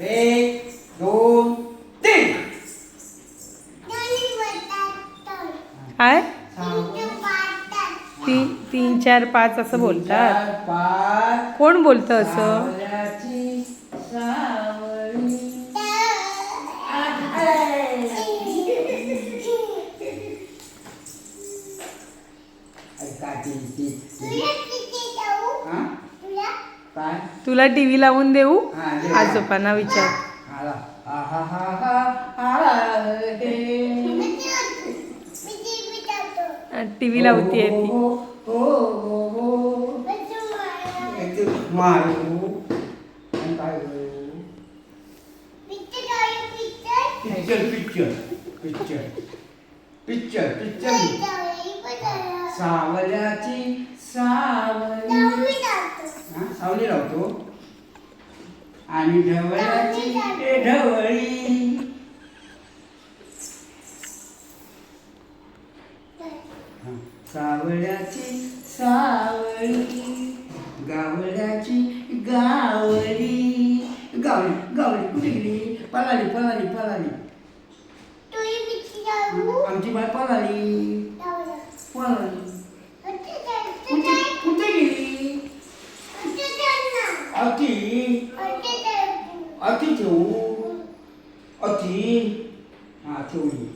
एक दोन तीन. काय 3 4 5 असं बोलतात. 5. कोण बोलतं असं? सावल्याची सावळी. काय तुला टीव्ही लावून देऊ? हा, दे. आजोबांना विचार. आला. आला हे. टीव्ही लावतीये ती. मारू आणि काय करू? Picture picture picture picture picture. सावल्याची सावली. सावली लावतो आणि ढवळ्याची ढवळी. सावल्याची सावळी. गावल्याची गावली. गावली गावली कुठे गेली? पळाली पळाली पळाली. आमची बाय पळाली पळाली. कुठे गेली? अति अति ठेवू. अति हा ठेवली.